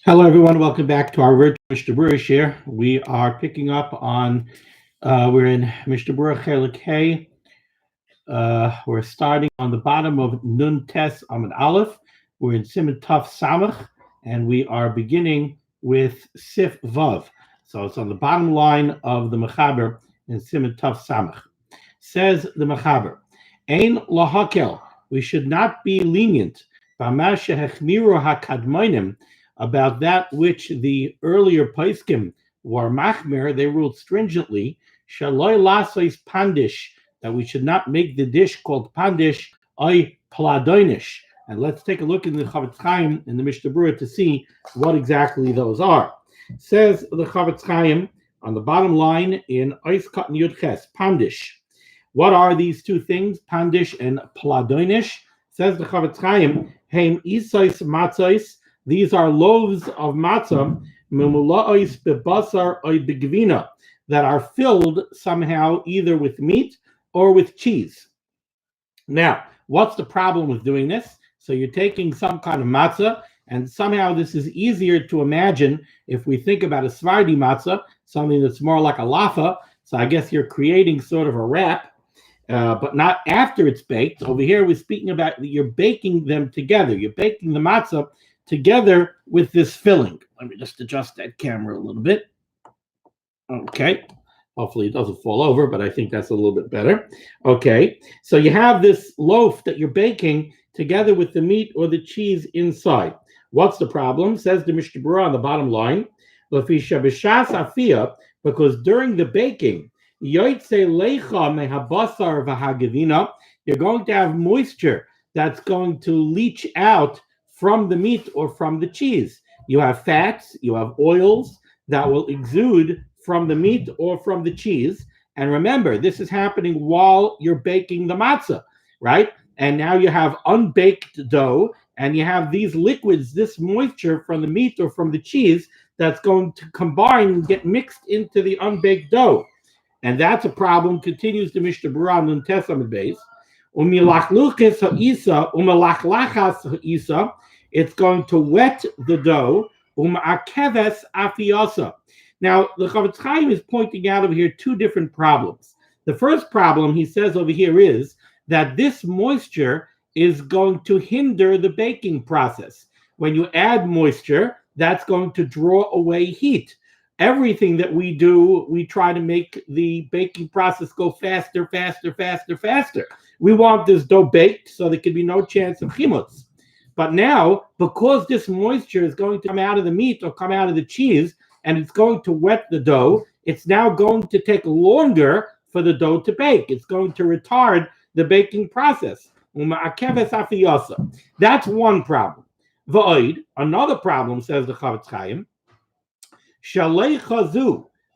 Hello, everyone. Welcome back to our virtual Mishnah Berurah share. We are picking up on, we're in Mishnah Berurah Chelik Hey. We're starting on the bottom of Nun Tes Amud Aleph. We're in Siman Taf Samach, and we are beginning with Sif Vav. So it's on the bottom line of the Mechaber in Siman Taf Samach. Says the Mechaber, Ein lahakel, we should not be lenient, b'ma shehechmiru hakadmonim, about that which the earlier Paiskim were machmer, they ruled stringently, shaloi lasois pandish, that we should not make the dish called pandish, oy pladonish. And let's take a look in the Chavetz Chaim in the Mishnah Berurah to see what exactly those are. Says the Chavetz Chaim on the bottom line in Ois Katan Yud Ches, pandish. What are these two things, pandish and pladonish? Says the Chavetz Chaim, heim isois matzos, these are loaves of matzah, memula'os bebasar oy begvina, that are filled somehow either with meat or with cheese. Now, what's the problem with doing this? So you're taking some kind of matzah, and somehow this is easier to imagine if we think about a Sephardi matzah, something that's more like a lafa. So I guess you're creating sort of a wrap, but not after it's baked. Over here, we're speaking about you're baking them together. You're baking the matzah together with this filling. Let me just adjust that camera a little bit. Okay. Hopefully it doesn't fall over, but I think that's a little bit better. Okay. So you have this loaf that you're baking together with the meat or the cheese inside. What's the problem? Says the Mishnah Berurah on the bottom line, because during the baking, you're going to have moisture that's going to leach out from the meat or from the cheese. You have fats, you have oils that will exude from the meat or from the cheese. And remember, this is happening while you're baking the matzah, right? And now you have unbaked dough, and you have these liquids, this moisture from the meat or from the cheese that's going to combine and get mixed into the unbaked dough. And that's a problem, continues the Mishnah Berurah Nun Tes Amud Beis. It's going to wet the dough. Now, the Chavetz Chaim is pointing out over here two different problems. The first problem, he says over here, is that this moisture is going to hinder the baking process. When you add moisture, that's going to draw away heat. Everything that we do, we try to make the baking process go faster, faster, faster, faster. We want this dough baked so there can be no chance of chimutz. But now, because this moisture is going to come out of the meat or come out of the cheese, and it's going to wet the dough, it's now going to take longer for the dough to bake. It's going to retard the baking process. That's one problem. Another problem, says the Chavetz Chaim,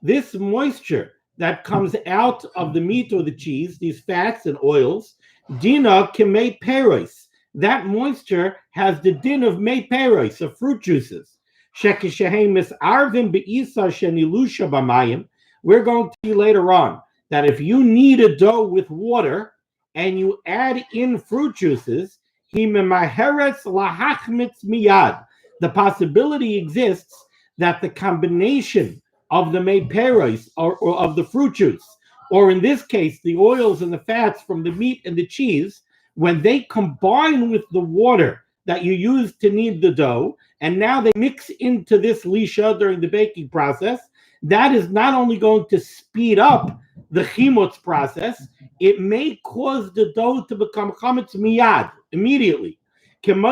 this moisture that comes out of the meat or the cheese, these fats and oils, dina kemei peros. That moisture has the din of mei peros, of fruit juices. We're going to see later on that if you knead a dough with water and you add in fruit juices, the possibility exists that the combination of the mei peros or of the fruit juice, or in this case, the oils and the fats from the meat and the cheese, when they combine with the water that you use to knead the dough, and now they mix into this lisha during the baking process, that is not only going to speed up the chimutz process, it may cause the dough to become chametz miyad, immediately. Like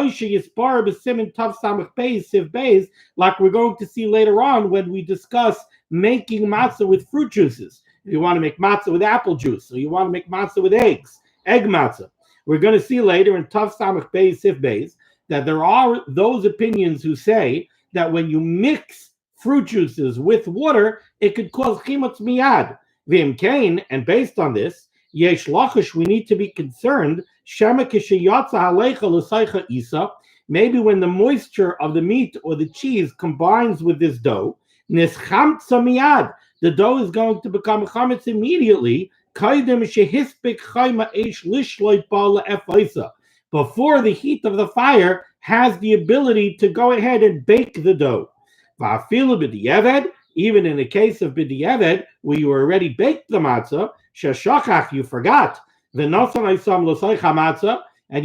we're going to see later on when we discuss making matzah with fruit juices. If you want to make matzah with apple juice, or you want to make matzah with eggs, egg matzah. We're going to see later in Taf Samach Beis Sif Beis that there are those opinions who say that when you mix fruit juices with water, it could cause chimutz miyad. V'im kain, and based on this, yesh lachish, we need to be concerned. Shema kishayatza halecha l'saycha isa. Maybe when the moisture of the meat or the cheese combines with this dough, nischamtza miyad, the dough is going to become chametz immediately. before the heat of the fire has the ability to go ahead and bake the dough. Even in the case of b'diavad, where you already baked the matzah, you forgot, and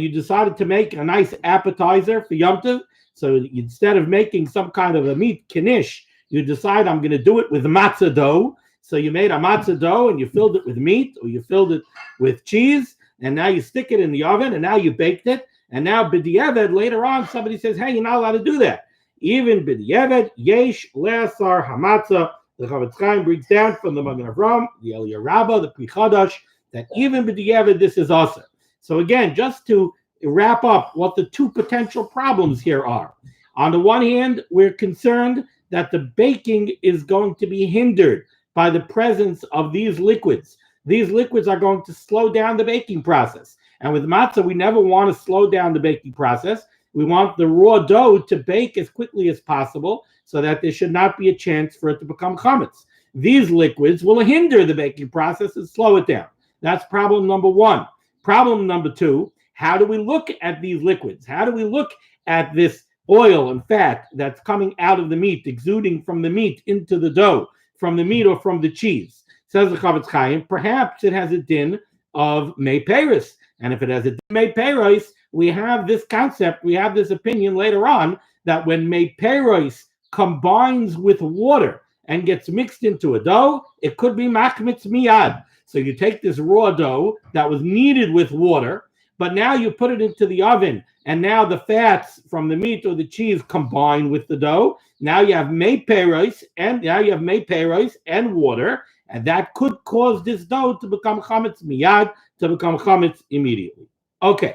you decided to make a nice appetizer for Yom Tov. So instead of making some kind of a meat knish, you decide I'm going to do it with matzah dough. So you made a matzah dough and you filled it with meat or you filled it with cheese, and now you stick it in the oven and now you baked it. And now b'diavad, later on, somebody says, hey, you're not allowed to do that. Even b'diavad, yesh le'asar hamatzah. The Chavetz Chaim brings down from the Magen Avraham, the Eliyah Rabbah, the Pri Chadash, that even b'diavad, this is also. So again, just to wrap up what the two potential problems here are. On the one hand, we're concerned that the baking is going to be hindered by the presence of these liquids. These liquids are going to slow down the baking process. And with matzah, we never want to slow down the baking process. We want the raw dough to bake as quickly as possible so that there should not be a chance for it to become chametz. These liquids will hinder the baking process and slow it down. That's problem number one. Problem number two, how do we look at these liquids? How do we look at this oil and fat that's coming out of the meat, exuding from the meat into the dough, from the meat or from the cheese? Says the Chavetz Chaim, perhaps it has a din of mei peros. And if it has a din of mei peros, we have this concept, we have this opinion later on that when mei peros combines with water and gets mixed into a dough, it could be machmitz miyad. So you take this raw dough that was kneaded with water, but now you put it into the oven, and now the fats from the meat or the cheese combine with the dough. Now you have mei peros, and water, and that could cause this dough to become chametz miyad, to become chametz immediately. Okay,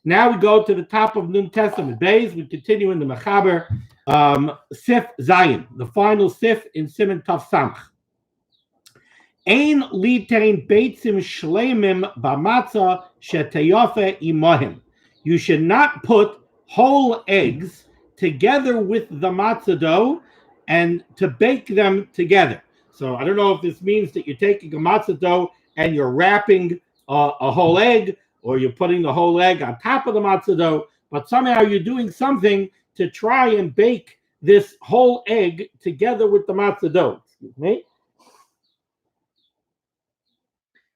now we go to the top of Nun Testament Beis. We continue in the Mechaber, Sif Zayin, the final Sif in Siman Tav Samch. Ein litain beitzim shleimim b'matzah sheteyofe imohim. You should not put whole eggs together with the matzah dough and to bake them together. So I don't know if this means that you're taking a matzah dough and you're wrapping a whole egg, or you're putting the whole egg on top of the matzah dough, but somehow you're doing something to try and bake this whole egg together with the matzah dough. Excuse me.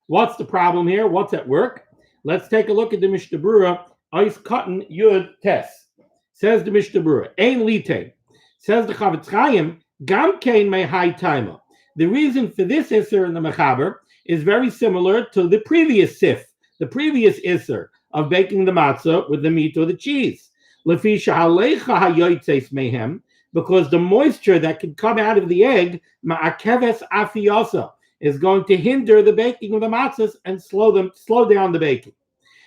What's the problem here? What's at work? Let's take a look at the Mishnah Berurah, Ois Cotton Yud Tes. Says the Mishnah Berurah, Ein Lite. Says the Chavetz Chaim, Gam Kein Mei Hai Taima. The reason for this Isser in the Mechaber is very similar to the previous Sif, the previous Isser of baking the matzah with the meat or the cheese. Lefi Shahalecha Hayoitzeis Mehem, because the moisture that can come out of the egg, Ma'akeves Afiyasa, is going to hinder the baking of the matzahs and slow down the baking.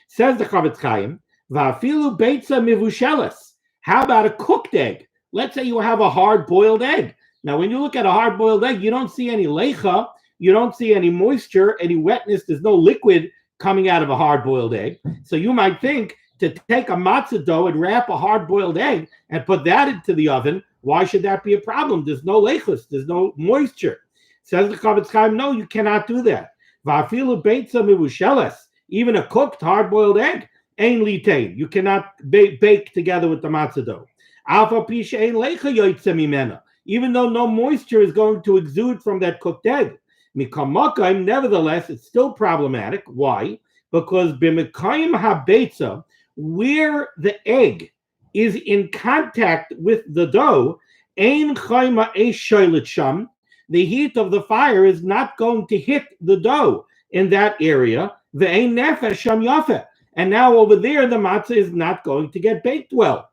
Says the Chavetz Chaim, Va'afilu beitza mivusheles. How about a cooked egg? Let's say you have a hard-boiled egg. Now, when you look at a hard-boiled egg, you don't see any lecha, you don't see any moisture, any wetness. There's no liquid coming out of a hard-boiled egg. So you might think to take a matzah dough and wrap a hard-boiled egg and put that into the oven, why should that be a problem? There's no lechus, there's no moisture. Says the Chavetz Chaim, no, you cannot do that. Va'afilu beitza mivusheles, even a cooked hard-boiled egg, ein litain. You cannot bake together with the matzah dough. Alpha pisha ein lecha yoytze mimena, even though no moisture is going to exude from that cooked egg. Mikam makayim, nevertheless, it's still problematic. Why? Because b'mekayim habeitza, where the egg is in contact with the dough, ein chayma eish shoylet sham, the heat of the fire is not going to hit the dough in that area. Ve'ein nefesh sham yafeh. And now over there, the matzah is not going to get baked well.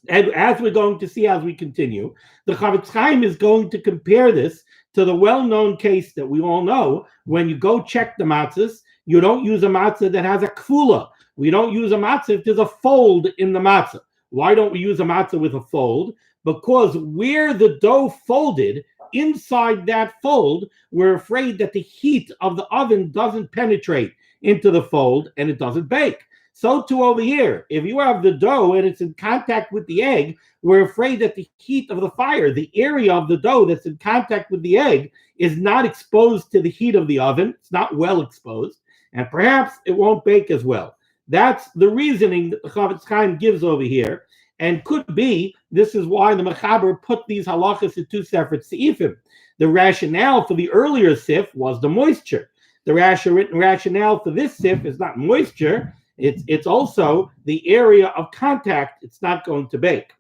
And as we're going to see as we continue, the Chavetz Chaim is going to compare this to the well-known case that we all know. When you go check the matzahs, you don't use a matzah that has a kfula. We don't use a matzah if there's a fold in the matzah. Why don't we use a matzah with a fold? Because where the dough folded, inside that fold, we're afraid that the heat of the oven doesn't penetrate into the fold and it doesn't bake. So too over here. If you have the dough and it's in contact with the egg, we're afraid that the heat of the fire, the area of the dough that's in contact with the egg, is not exposed to the heat of the oven. It's not well exposed, and perhaps it won't bake as well. That's the reasoning that the Chavetz Chaim gives over here, and could be this is why the Mechaber put these halachas in two separate seifim. The rationale for the earlier sif was the moisture. The rationale for this sif is not moisture. It's also the area of contact. It's not going to bake.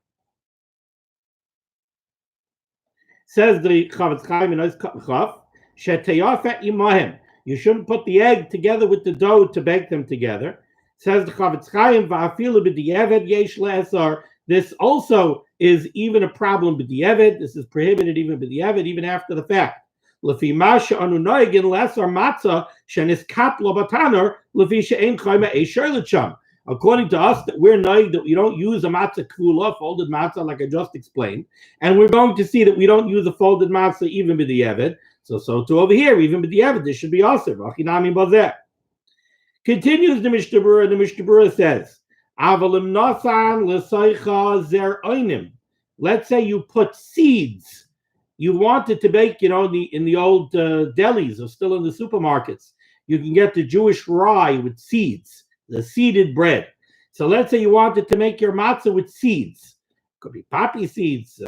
Says the Chavetz Chaim in Chav, Shetayafet imahem. You shouldn't put the egg together with the dough to bake them together. Says the Chavetz Chaim, Va'afilu b'di'eved yesh le'esar. This also is even a problem b'di'eved. This is prohibited even b'di'eved, even after the fact. Lefi masha anu noigin le'esar matzah sheniskat lo bataner lefi she'en chayma eisher l'cham. According to us, that we're noig that we don't use a matzah kula, folded matzah, like I just explained, and we're going to see that we don't use a folded matzah even b'di'eved. So too over here, even b'di'eved, this should be aser. V'achinami bazeh. Continues the Mishnah Berurah, and the Mishnah Berurah says, Avalim nasan l'saycha zer oinim. Let's say you put seeds. You wanted to bake, in the old delis or still in the supermarkets. You can get the Jewish rye with seeds, the seeded bread. So let's say you wanted to make your matzah with seeds. Could be poppy seeds,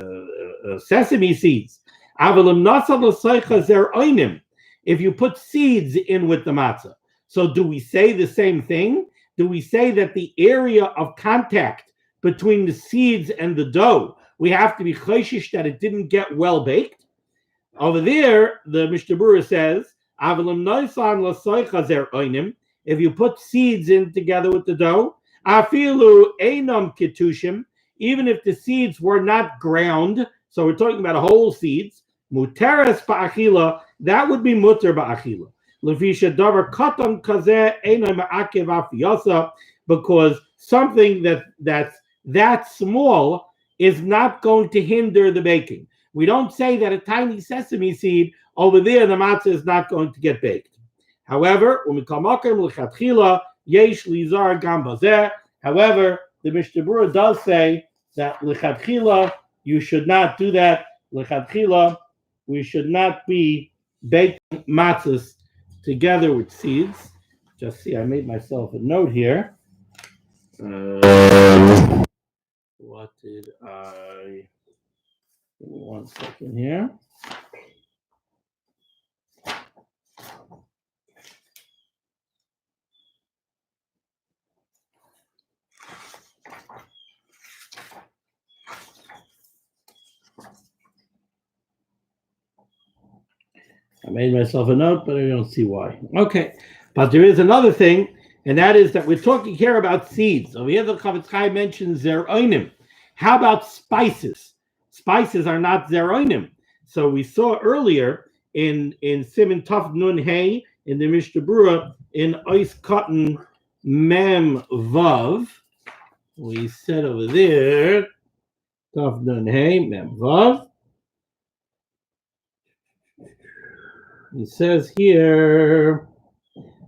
sesame seeds. Avalim nasan l'saycha zer oinim. If you put seeds in with the matzah. So do we say the same thing? Do we say that the area of contact between the seeds and the dough, we have to be chayshish that it didn't get well baked? Over there, the Mishnah Berurah says, if you put seeds in together with the dough, afilu einam ketushim, even if the seeds were not ground, so we're talking about whole seeds, muteres ba'achila, that would be muter ba'achila. Because something that's that small is not going to hinder the baking. We don't say that a tiny sesame seed over there, the matzah is not going to get baked. However, however, the Mishnah Berurah does say that lichatchila, you should not do that. Lichatchila, we should not be baking matzahs together with seeds. Just see, I made myself a note here. What did I... Give me 1 second here. I made myself a note, but I don't see why. Okay, but there is another thing, and that is that we're talking here about seeds. Over here, the Chavetz Chaim mentions zeroinim. How about spices? Spices are not zeroinim. So we saw earlier in Siman Tov Nun Hey in the Mishnah Berurah in Ois Cotton Mem Vav. We said over there, Tov Nun Hey Mem Vav. He says here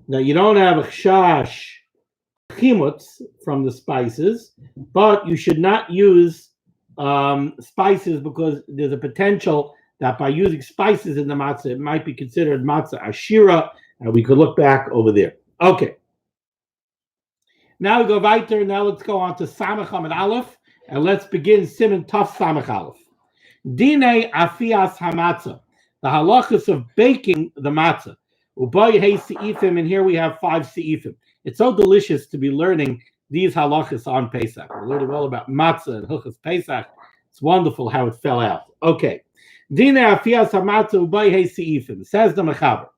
that you don't have a chash chimutz from the spices, but you should not use spices because there's a potential that by using spices in the matzah, it might be considered matzah ashira, and we could look back over there. Okay. Now we go weiter. Now let's go on to Samach Amud Aleph, and let's begin Siman Tov Samach Aleph. Dinei afias hamatzah. The halachas of baking the matzah. Ubay hey seifim, and here we have 5 seifim. It's so delicious to be learning these halachas on Pesach. We're learning all about matzah and hilchas Pesach. It's wonderful how it fell out. Okay. Dina afias hamatzah ubay hey seifim. Says the Mechaber.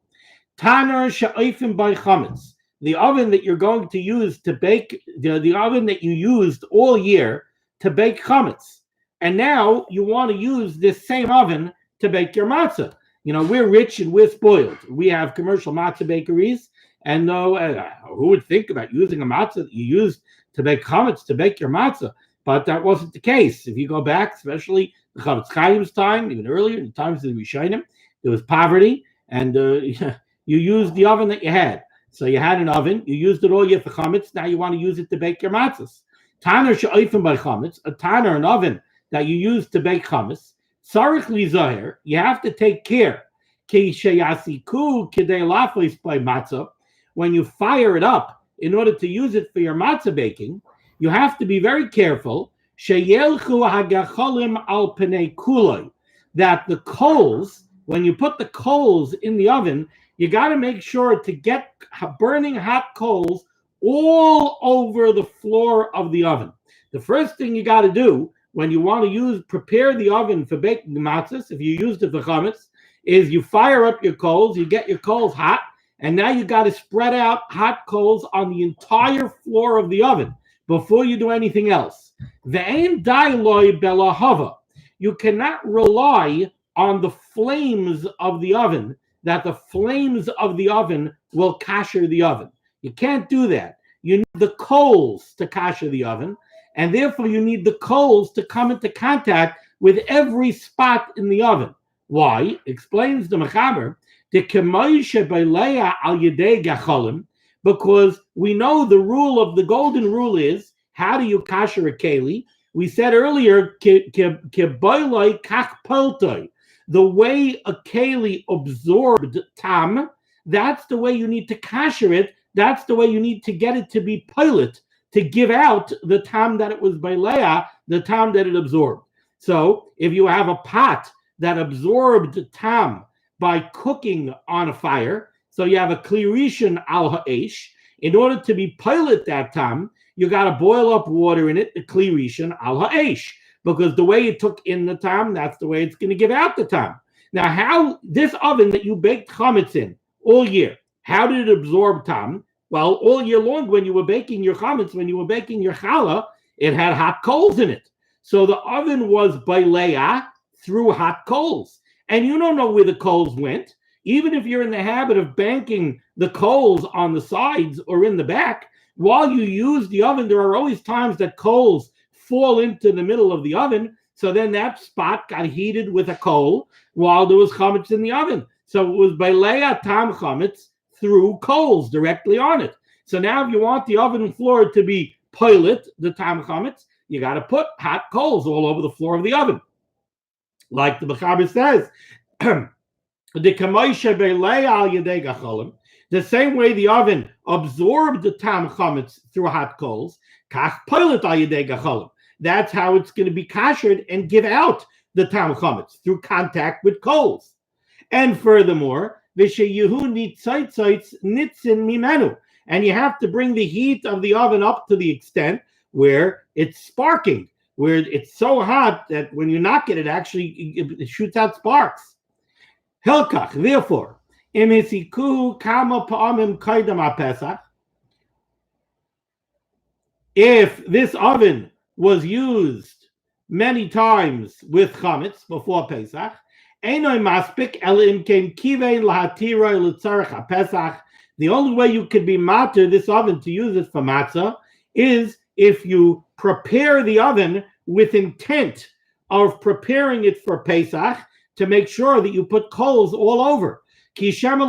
Taner she'oifim by chametz. The oven that you're going to use to bake, the oven that you used all year to bake chametz. And now you want to use this same oven to bake your matzah. We're rich and we're spoiled. We have commercial matzah bakeries, and who would think about using a matzah that you used to bake chametz to bake your matzah? But that wasn't the case. If you go back, especially the Chavetz Chaim's time, even earlier in the times of the Rishonim, there was poverty, and you used the oven that you had. So you had an oven, you used it all year for chametz, now you want to use it to bake your matzahs. Taner she'ofen by chametz, a taner, an oven that you use to bake chametz, sarich lizaher, you have to take care. Ki sheyasiku kidei laflis by matzah, when you fire it up in order to use it for your matzah baking, you have to be very careful. Sheyelchu hagacholim al penei kuloi, that the coals, when you put the coals in the oven, you got to make sure to get burning hot coals all over the floor of the oven. The first thing you got to do when you want to prepare the oven for baking the matzahs, if you used it for chametz, is you fire up your coals, you get your coals hot, and now you got to spread out hot coals on the entire floor of the oven before you do anything else. Ve'ein dai loy belahava. You cannot rely on the flames of the oven, that the flames of the oven will kasher the oven. You can't do that. You need the coals to kasher the oven, and therefore you need the coals to come into contact with every spot in the oven. Why? Explains the Mechaber, because we know the rule of the golden rule is, how do you kasher a keli? We said earlier, the way a keli absorbed tam, that's the way you need to kasher it. That's the way you need to get it to be pilot, to give out the tam that it was by Leah, the tam that it absorbed. So if you have a pot that absorbed tam by cooking on a fire, so you have a klirishin al ha'esh, in order to be pilot that tam, you got to boil up water in it, the klirishin al ha'esh, because the way it took in the tam, that's the way it's going to give out the tam. Now, how this oven that you baked chametz in all year, how did it absorb tam? Well, all year long, when you were baking your chametz, when you were baking your challah, it had hot coals in it. So the oven was baileah through hot coals. And you don't know where the coals went. Even if you're in the habit of banking the coals on the sides or in the back, while you use the oven, there are always times that coals fall into the middle of the oven. So then that spot got heated with a coal while there was chametz in the oven. So it was baileah tam chametz through coals directly on it. So now if you want the oven floor to be pilot, the tam chametz, you got to put hot coals all over the floor of the oven. Like the Mechaber says, the same way the oven absorbed the tam chametz through hot coals, that's how it's going to be kashered and give out the tam chametz, through contact with coals. And furthermore, and you have to bring the heat of the oven up to the extent where it's sparking, where it's so hot that when you knock it, it shoots out sparks. Helkach, therefore, if this oven was used many times with chametz before Pesach, the only way you could be mater this oven to use it for matzah is if you prepare the oven with intent of preparing it for Pesach, to make sure that you put coals all over. What he's saying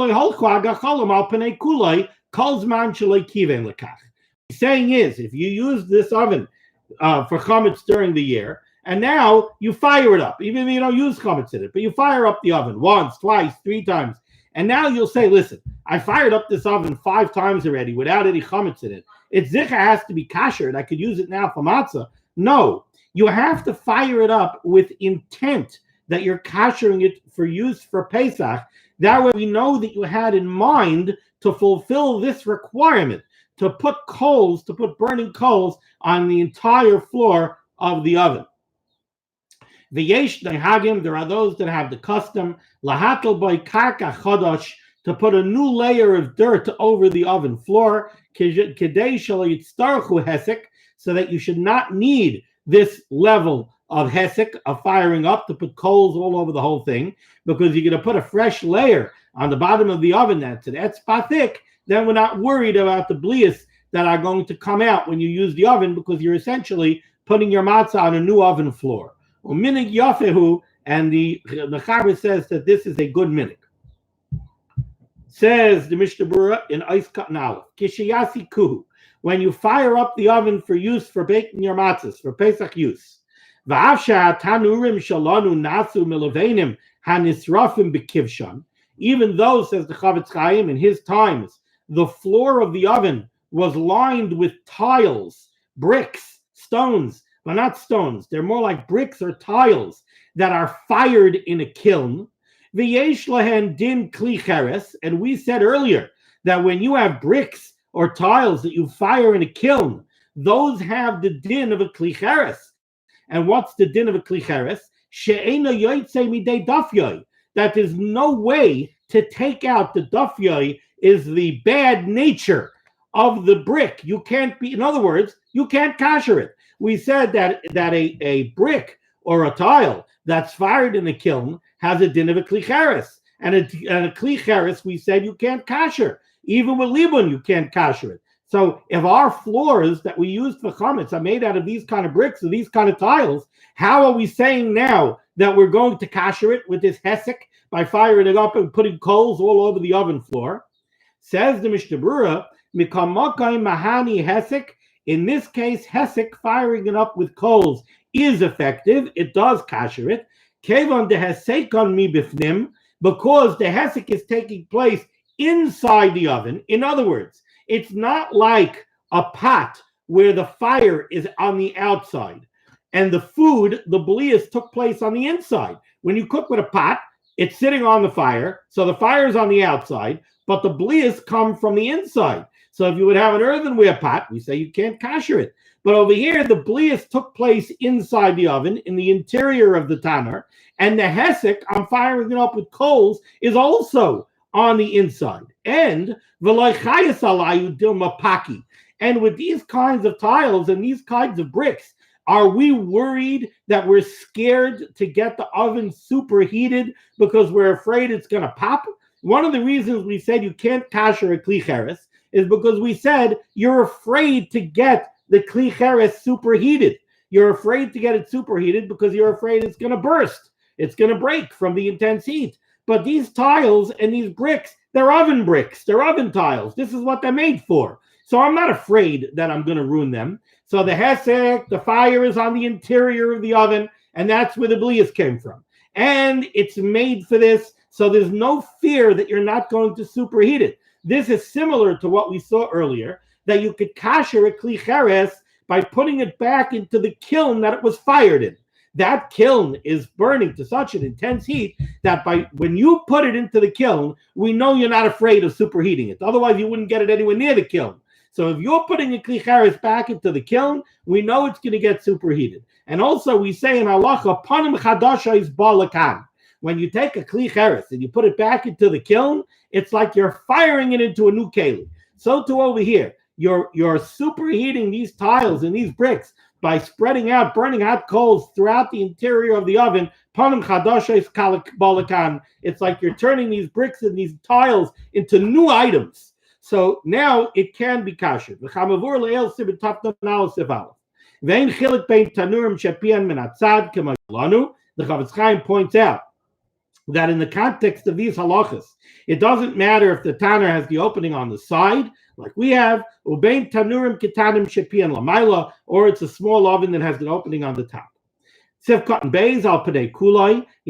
is, if you use this oven for chametz during the year, and now you fire it up, even if you don't use chametz in it, but you fire up the oven once, twice, 3 times, and now you'll say, listen, I fired up this oven 5 times already without any chametz in it. Its zicha has to be kashered. I could use it now for matzah. No, you have to fire it up with intent that you're kashering it for use for Pesach. That way we know that you had in mind to fulfill this requirement, to put burning coals on the entire floor of the oven. There are those that have the custom lahatel by karka chodosh, to put a new layer of dirt over the oven floor, so that you should not need this level of hesek, of firing up, to put coals all over the whole thing, because you're going to put a fresh layer on the bottom of the oven that's thick. Then we're not worried about the blias that are going to come out when you use the oven, because you're essentially putting your matzah on a new oven floor. Minig yafehu, and the Mechaber says that this is a good minig. Says the Mishnah Berurah in Eis Katan Aleph, Kishiyasi Kuhu, when you fire up the oven for use for baking your matzahs, for Pesach use. V'avsha tanurim shalanu nasu milavenim hanisrafim bekivshan. Even though, says the Chavetz Chaim, in his times, the floor of the oven was lined with tiles, bricks, stones, but not stones. They're more like bricks or tiles that are fired in a kiln. V'yesh lahen din kli cheres, and we said earlier that when you have bricks or tiles that you fire in a kiln, those have the din of a kli cheres. And what's the din of a kli cheres? She'ena yoytze midei dafyoy, that there's no way to take out the dafyoy is the bad nature of the brick. You can't be, in other words, you can't kasher it. We said that a brick or a tile that's fired in a kiln has a din of a kli cheres. And a kli cheres, we said you can't kasher. Even with libun, you can't kasher it. So if our floors that we use for chametz are made out of these kind of bricks or these kind of tiles, how are we saying now that we're going to kasher it with this hesek by firing it up and putting coals all over the oven floor? Says the Mishnah Berurah, Mikamokai mahani hesek. In this case, hesek, firing it up with coals, is effective. It does kasher it. Kevon de hesekon mi bifnim, because the hesek is taking place inside the oven. In other words, it's not like a pot where the fire is on the outside and the food, the blias, took place on the inside. When you cook with a pot, it's sitting on the fire, so the fire is on the outside, but the blias come from the inside. So if you would have an earthenware pot, we say you can't kasher it. But over here, the blias took place inside the oven, in the interior of the tanner, and the hesek, I'm firing it up with coals, is also on the inside. And and with these kinds of tiles and these kinds of bricks, are we worried that we're scared to get the oven superheated because we're afraid it's going to pop? One of the reasons we said you can't kasher a kli cheres is because we said you're afraid to get the kli cheres superheated. You're afraid to get it superheated because you're afraid it's going to burst. It's going to break from the intense heat. But these tiles and these bricks, they're oven bricks. They're oven tiles. This is what they're made for. So I'm not afraid that I'm going to ruin them. So the hesek, the fire is on the interior of the oven, and that's where the blias came from. And it's made for this, so there's no fear that you're not going to superheat it. This is similar to what we saw earlier, that you could kasher a kli cheres by putting it back into the kiln that it was fired in. That kiln is burning to such an intense heat that when you put it into the kiln, we know you're not afraid of superheating it. Otherwise, you wouldn't get it anywhere near the kiln. So if you're putting a kli cheres back into the kiln, we know it's going to get superheated. And also, we say in halacha, panim chadasha is balakan. When you take a kli cheres and you put it back into the kiln, it's like you're firing it into a new keli. So too over here, you're superheating these tiles and these bricks by spreading out burning hot coals throughout the interior of the oven. Panim chadasha is balakan. It's like you're turning these bricks and these tiles into new items. So now it can be kasher. The Chavetz Chaim points out that in the context of these halachas, it doesn't matter if the tanner has the opening on the side, like we have, or it's a small oven that has an opening on the top. You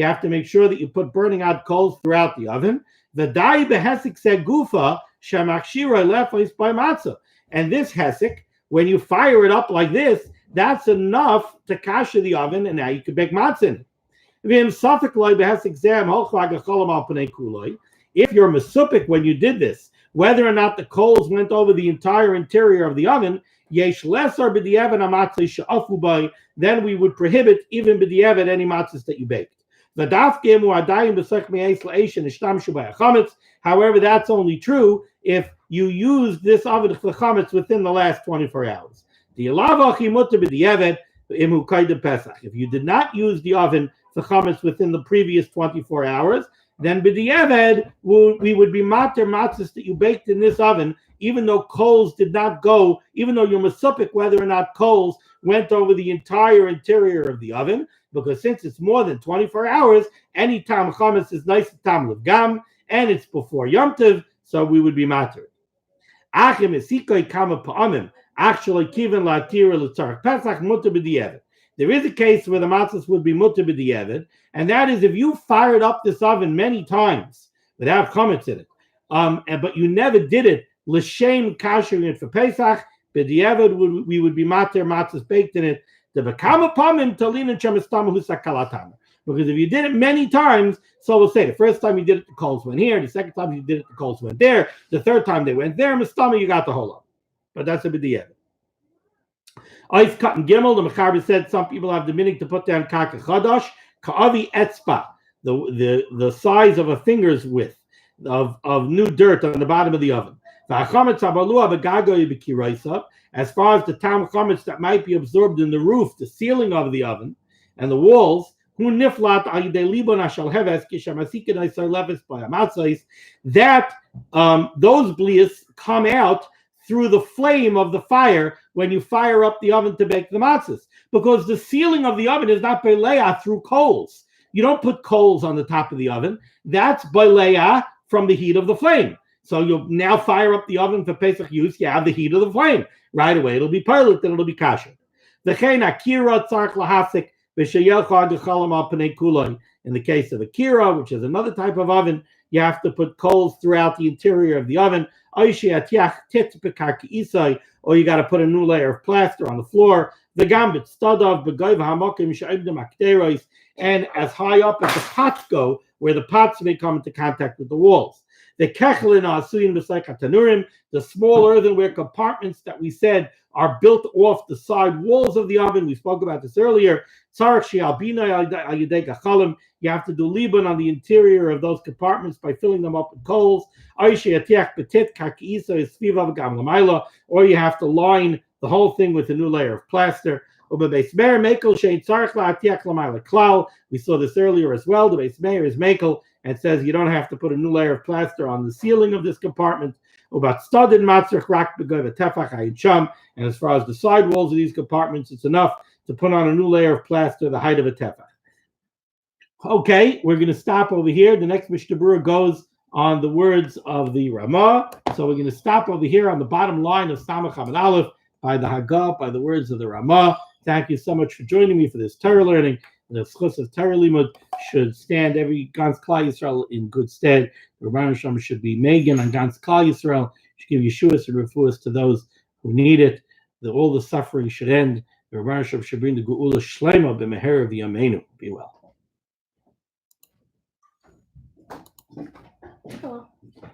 have to make sure that you put burning hot coals throughout the oven. And this hesek, when you fire it up like this, that's enough to kasher the oven, and now you can bake matzah in it. If you're mesupik when you did this, whether or not the coals went over the entire interior of the oven, then we would prohibit even b'di'evet any matzahs that you baked. However, that's only true if you use this oven for chametz within the last 24 hours. If you did not use the oven for chametz within the previous 24 hours, then b'di'evet we would be mater matzahs that you baked in this oven, even though coals did not go, even though you're mesupik whether or not coals went over the entire interior of the oven, because since it's more than 24 hours, any tam chametz is nice tam l'gam, and it's before Yom Tov, so we would be matter. Achim esikoi kama pa'amim. Actually, kiven la'atira l'tzarech Pesach mutter b'di'evet. There is a case where the matzahs would be mutter b'di'evet, and that is if you fired up this oven many times without chametz in it, but you never did it l'shem kashering it for Pesach, b'di'evet we would be matter matzahs baked in it. The v'kama pa'amim talin and shemestama husakalatana. Because if you did it many times, so we'll say the first time you did it, the coals went here. The second time you did it, the coals went there. The third time they went there. Mistama, you got the whole of it. But that's a b'di'evet. Ice cut and gimel. The Mechaber said some people have the meaning to put down kaka chadash ka'avi etzpa, the size of a finger's width of new dirt on the bottom of the oven. As far as the tam chametz that might be absorbed in the roof, the ceiling of the oven, and the walls. That those blias come out through the flame of the fire when you fire up the oven to bake the matzahs, because the ceiling of the oven is not beleah through coals. You don't put coals on the top of the oven. That's beleah from the heat of the flame. So you'll now fire up the oven for Pesach use. You have the heat of the flame right away. It'll be pilot and it'll be kosher. In the case of a kira, which is another type of oven, you have to put coals throughout the interior of the oven. Or you got to put a new layer of plaster on the floor. And as high up as the pots go, where the pots may come into contact with the walls. The small earthenware compartments that we said are built off the side walls of the oven. We spoke about this earlier. You have to do liban on the interior of those compartments by filling them up with coals. Or you have to line the whole thing with a new layer of plaster. We saw this earlier as well. The Beis Meir is mekel and says you don't have to put a new layer of plaster on the ceiling of this compartment. And as far as the side walls of these compartments, it's enough to put on a new layer of plaster the height of a tefach. Okay, we're going to stop over here. The next Mishnah Berurah goes on the words of the Ramah. So we're going to stop over here on the bottom line of Samach Hamad Aleph by the Haggah, by the words of the Ramah. Thank you so much for joining me for this Torah learning. The schus of Torah limud should stand every Gans Klal Yisrael in good stead. The Rebbeinu Shalom should be Megan on Gans Klal Yisrael. Should give Yeshuas and refuahs to those who need it. All the suffering should end. The Rebbeinu Shalom should bring the Geula Shlema b'meher v'yameinu. Be well.